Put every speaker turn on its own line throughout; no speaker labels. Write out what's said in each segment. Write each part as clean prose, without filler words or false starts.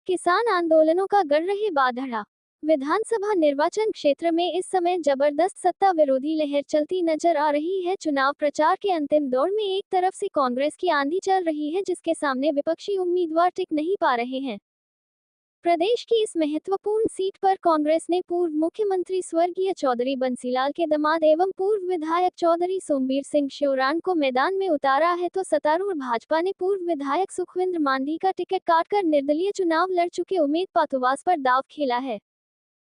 किसान आंदोलनों का गढ़ रहे बाधड़ा। विधानसभा निर्वाचन क्षेत्र में इस समय जबरदस्त सत्ता विरोधी लहर चलती नजर आ रही है। चुनाव प्रचार के अंतिम दौर में एक तरफ से कांग्रेस की आंधी चल रही है, जिसके सामने विपक्षी उम्मीदवार टिक नहीं पा रहे हैं। प्रदेश की इस महत्वपूर्ण सीट पर कांग्रेस ने पूर्व मुख्यमंत्री स्वर्गीय चौधरी बंसीलाल के दामाद एवं पूर्व विधायक चौधरी सोमबीर सिंह श्योराण को मैदान में उतारा है, तो सत्तारूढ़ भाजपा ने पूर्व विधायक सुखविंद्र मांझी का टिकट काटकर निर्दलीय चुनाव लड़ चुके उमेद पाथुवास पर दांव खेला है।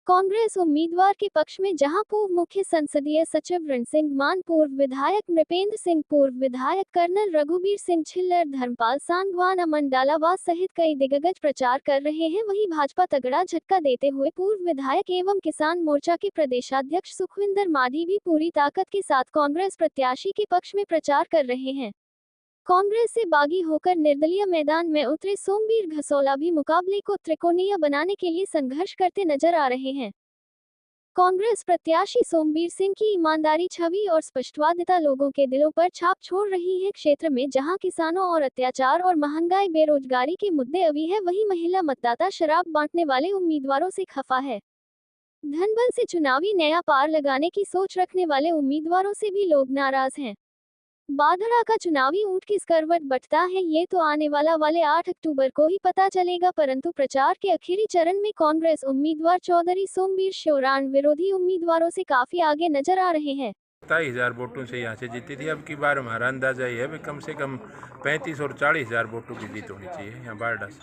कांग्रेस उम्मीदवार के पक्ष में जहां पूर्व मुख्य संसदीय सचिव रण सिंह मान, पूर्व विधायक नृपेंद्र सिंह, पूर्व विधायक कर्नल रघुबीर सिंह छिल्लर, धर्मपाल सांगवान, अमन डालावास सहित कई दिग्गज प्रचार कर रहे हैं, वहीं भाजपा तगड़ा झटका देते हुए पूर्व विधायक एवं किसान मोर्चा के प्रदेशाध्यक्ष सुखविंदर मांझी भी पूरी ताकत के साथ कांग्रेस प्रत्याशी के पक्ष में प्रचार कर रहे हैं। कांग्रेस से बागी होकर निर्दलीय मैदान में उतरे सोमबीर घसौला भी मुकाबले को त्रिकोणीय बनाने के लिए संघर्ष करते नजर आ रहे हैं। कांग्रेस प्रत्याशी सोमबीर सिंह की ईमानदारी, छवि और स्पष्टवादिता लोगों के दिलों पर छाप छोड़ रही है। क्षेत्र में जहां किसानों और अत्याचार और महंगाई, बेरोजगारी के मुद्दे अभी है, वहीं महिला मतदाता शराब बांटने वाले उम्मीदवारों से खफा है। धनबल से चुनावी नया पार लगाने की सोच रखने वाले उम्मीदवारों से भी लोग नाराज हैं। बाधड़ा का चुनावी ऊंट किस करवट बटता है, ये तो आने वाले 8 अक्टूबर को ही पता चलेगा, परंतु प्रचार के आखिरी चरण में कांग्रेस उम्मीदवार चौधरी सोमबीर श्योराण विरोधी उम्मीदवारों से काफी आगे नजर आ रहे हैं।
27,000 वोटों से यहाँ से जीती थी। अब की बार हमारा अंदाजा ये है कम से कम 35 और 40,000 वोटों की जीत होनी चाहिए यहाँ बारडा से।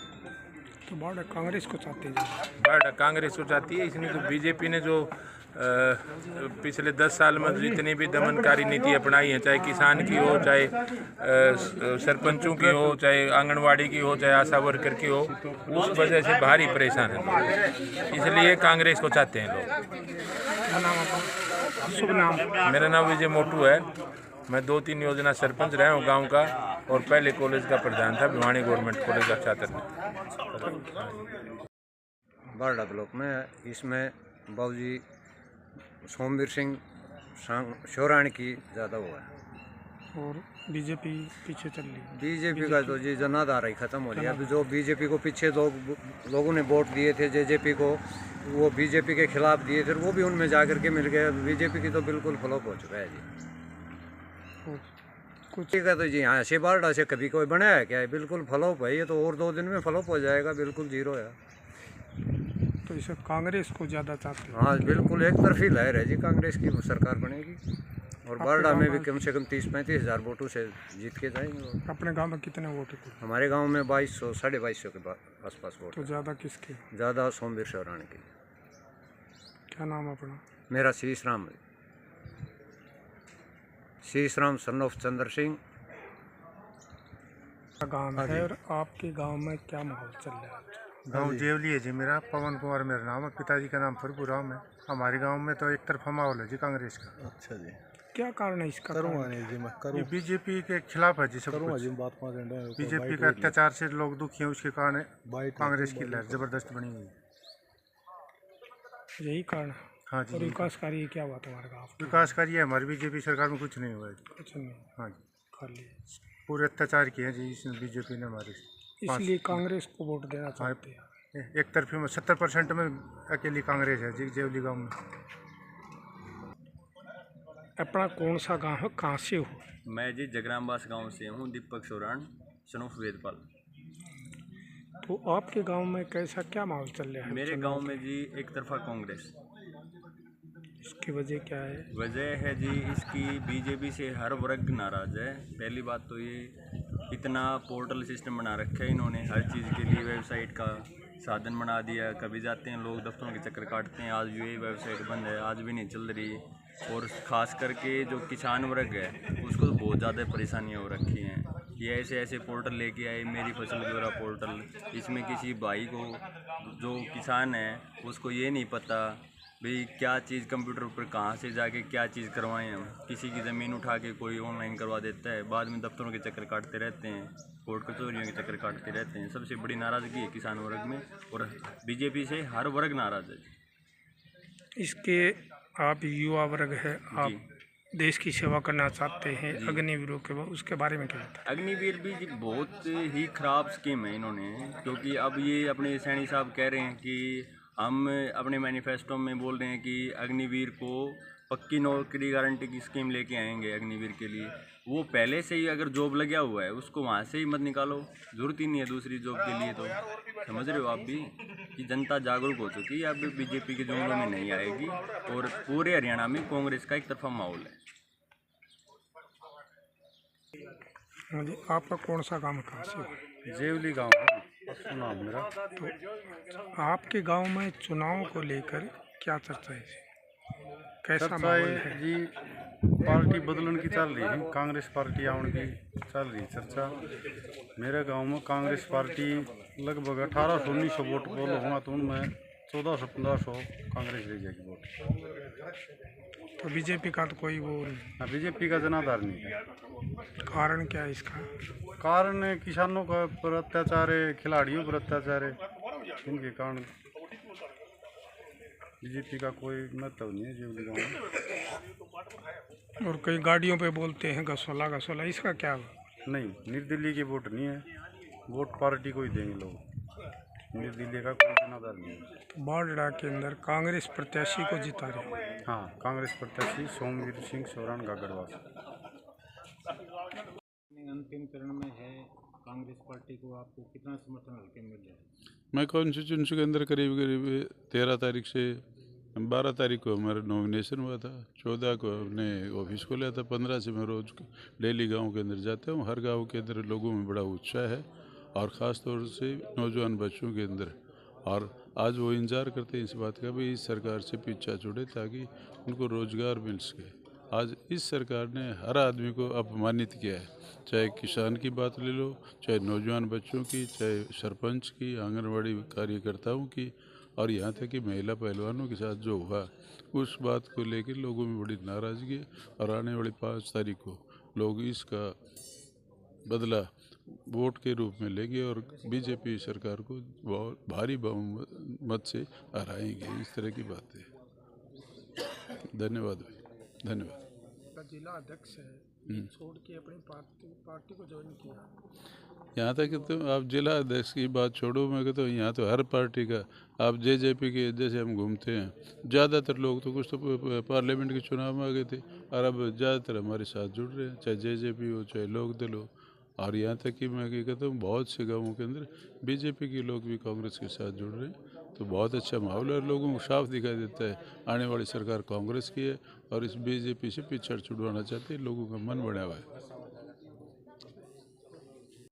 तो बारडा कांग्रेस को चाहती है?
बारडा कांग्रेस को चाहती है, इसमें तो बीजेपी ने जो पिछले 10 साल में जितनी भी दमनकारी नीति अपनाई है, चाहे किसान की हो, चाहे सरपंचों की हो, चाहे आंगनवाड़ी की हो, चाहे आशा वर्कर की हो, उस वजह से भारी परेशान है, इसलिए कांग्रेस को चाहते हैं लोग।
शुभ नाम?
मेरा नाम विजय मोटू है। मैं 2-3 योजना सरपंच रहा हूँ गांव का, और पहले कॉलेज का प्रधान था, भिवानी गवर्नमेंट कॉलेज का छात्र।
बारडा ब्लॉक में इसमें बाबूजी सोमबीर सिंह श्योराण की ज़्यादा हुआ है
और बीजेपी पीछे चल रही है।
बीजेपी का तो जी जनाधार ही खत्म हो गया। अभी जो बीजेपी को पीछे लोगों ने वोट दिए थे, जेजेपी को, वो बीजेपी के खिलाफ दिए थे, वो भी उनमें जाकर के मिल गए। बीजेपी की तो बिल्कुल फ्लॉप हो चुका है जी। कुछ का तो जी यहाँ से बारडा से कभी कोई बनाया है क्या? बिल्कुल फ्लॉप है ये तो, और 2 दिन में फ्लॉप हो जाएगा, बिल्कुल जीरो है।
तो इसे कांग्रेस को ज़्यादा चाहते हैं?
हाँ बिल्कुल, एक तरफी लहर है जी, कांग्रेस की सरकार बनेगी, और बारडा में भी कम से कम 30-35 हज़ार वोटों से जीत के जाएंगे।
अपने गांव में कितने वोट थे?
हमारे गांव में 2200 2250 के आसपास वोट।
तो ज़्यादा किसके?
ज़्यादा सोमबीर श्योराण के।
क्या नाम अपना?
मेरा शीश राम सन ऑफ चंद्र सिंह
गाँव है। और आपके गाँव में क्या माहौल चल रहा है?
गाँव जेवली है जी, मेरा पवन कुमार मेरा नाम है, पिताजी का नाम फरपुराम है। हमारे गांव में तो एक तरफा माहौल है जी कांग्रेस का।
अच्छा जी,
क्या कारण है इसका?
ये बीजेपी के खिलाफ है जी, सब कुछ बीजेपी के अत्याचार से लोग दुखी हैं, उसके कारण कांग्रेस की लहर जबरदस्त बनी हुई है।
यही कारण है?
हाँ जी।
और विकास कार्य क्या हुआ तुम्हारे गाँव?
विकास कार्य हमारी बीजेपी सरकार में कुछ नहीं हुआ है।
कुछ नहीं?
हाँ जी,
खाली
पूरे अत्याचार किए हैं जी इसने, बीजेपी ने हमारे।
इसलिए कांग्रेस को वोट देना चाहते हैं?
एक तरफी में 70% में अकेली कांग्रेस है जी जेवली गाँव में।
अपना कौन सा गांव है, कहाँ से हो?
मैं जी जगरामबास गांव से हूँ, दीपक श्योराण सन ऑफ वेदपाल।
तो आपके गांव में कैसा क्या माहौल चल रहा है?
मेरे गांव में जी एक तरफा कांग्रेस।
इसकी वजह क्या है?
वजह है जी इसकी, बीजेपी से हर वर्ग नाराज है। पहली बात तो ये, इतना पोर्टल सिस्टम बना रखा है इन्होंने, हर चीज़ के लिए वेबसाइट का साधन बना दिया। कभी जाते हैं लोग दफ्तरों के चक्कर काटते हैं, आज भी यही वेबसाइट बंद है, आज भी नहीं चल रही। और ख़ास करके जो किसान वर्ग है उसको तो बहुत ज़्यादा परेशानियाँ हो रखी हैं। ये ऐसे पोर्टल लेके आए, मेरी फसल ब्यौरा पोर्टल, इसमें किसी भाई को जो किसान है उसको ये नहीं पता भाई क्या चीज़ कंप्यूटर पर कहाँ से जाके क्या चीज़ करवाएं हम। किसी की ज़मीन उठा के कोई ऑनलाइन करवा देता है, बाद में दफ्तरों के चक्कर काटते रहते हैं, कोर्ट कचहरियों के चक्कर काटते रहते हैं। सबसे बड़ी नाराज़गी है किसान वर्ग में, और बीजेपी से हर वर्ग नाराज़ है।
इसके आप युवा वर्ग है, आप देश की सेवा करना चाहते हैं अग्निवीरों के, उसके बारे में क्या बताएं?
अग्निवीर भी जी बहुत ही खराब स्कीम है इन्होंने, क्योंकि अब ये अपने सैनी साहब कह रहे हैं कि हम अपने मैनिफेस्टो में बोल रहे हैं कि अग्निवीर को पक्की नौकरी गारंटी की स्कीम लेके आएंगे अग्निवीर के लिए। वो पहले से ही अगर जॉब लगा हुआ है उसको वहाँ से ही मत निकालो, ज़रूरत ही नहीं है दूसरी जॉब के लिए। तो समझ रहे हो आप भी कि जनता जागरूक हो चुकी है, अब बीजेपी के जुमलों में नहीं आएगी और पूरे हरियाणा में कांग्रेस का एक तरफा माहौल है।
हाँ जी, आपका कौन सा गांव कहाँ से हो?
जेवली गांव है, परसों नाम मेरा।
तो आपके गांव में चुनाव को लेकर क्या चर्चा है, कैसा
चर्चा
माहौल
है
है?
जी, पार्टी बदलन की चल रही है, कांग्रेस पार्टी आने की चल रही चर्चा। मेरे गांव में कांग्रेस पार्टी लगभग 1800-1900 वोट पोल होगा, तो उनमें 1400-1500 कांग्रेस ले जाएगी वोट।
तो बीजेपी का तो कोई वो नहीं,
हाँ, बीजेपी का जनाधार नहीं है।
कारण क्या है इसका?
कारण है किसानों का पर अत्याचार है, खिलाड़ियों पर अत्याचार है, इनके कारण बीजेपी का कोई महत्व नहीं है जेवली गाँव में।
और कई गाड़ियों पे बोलते हैं गसोला गसोला, इसका क्या?
नहीं, निर्दलीय की वोट नहीं है, वोट पार्टी को ही देंगे लोग, निर्दलीय का कोई जनाधार नहीं है।
तो बाढ़ के अंदर कांग्रेस प्रत्याशी को जिता रहे हैं।
हाँ, कांग्रेस प्रत्याशी सोमवीर सिंह सोरान गागड़वास।
अंतिम चरण में है, कांग्रेस पार्टी को आपको कितना समर्थन हल्के मिल रहा है?
मैं कॉन्स्टिट्यूंसी के अंदर करीब करीब 13 तारीख से 12 तारीख को हमारा नॉमिनेशन हुआ था, 14 को हमने ऑफिस खोला था, 15 से मैं रोज़ डेली गांव के अंदर जाता हूं। हर गांव के अंदर लोगों में बड़ा उत्साह है और ख़ास तौर से नौजवान बच्चों के अंदर। और आज वो इंतज़ार करते हैं इस बात का भी इस सरकार से पीछा छुड़े ताकि उनको रोज़गार मिल सके। आज इस सरकार ने हर आदमी को अपमानित किया है, चाहे किसान की बात ले लो, चाहे नौजवान बच्चों की, चाहे सरपंच की, आंगनवाड़ी कार्यकर्ताओं की, और यहाँ तक कि महिला पहलवानों के साथ जो हुआ उस बात को लेकर लोगों में बड़ी नाराज़गी है। और आने वाली 5 तारीख को लोग इसका बदला वोट के रूप में लेंगे और बीजेपी सरकार को बहुत भारी बहुमत से हराएंगे। इस तरह की बातें। धन्यवाद भाई, धन्यवाद।
का जिला अध्यक्ष है, छोड़ के अपनी पार्टी को ज्वाइन किया।
यहाँ तक तो आप जिला अध्यक्ष की बात छोड़ो, मैं कहता हूँ यहाँ तो हर पार्टी का, आप जेजेपी के जैसे हम घूमते हैं, ज़्यादातर लोग तो कुछ तो पार्लियामेंट के चुनाव में आ गए थे और अब ज़्यादातर हमारे साथ जुड़ रहे हैं, चाहे जेजेपी हो चाहे लोकदल हो। और यहाँ तक कि मैं क्या कहता हूँ बहुत से गाँवों के अंदर बीजेपी के लोग भी कांग्रेस के साथ जुड़ रहे हैं। तो बहुत अच्छा माहौल है और लोगों को साफ दिखाई देता है आने वाली सरकार कांग्रेस की है और इस बीजेपी से पिछड़ छुड़वाना चाहते हैं, लोगों का मन बना हुआ है।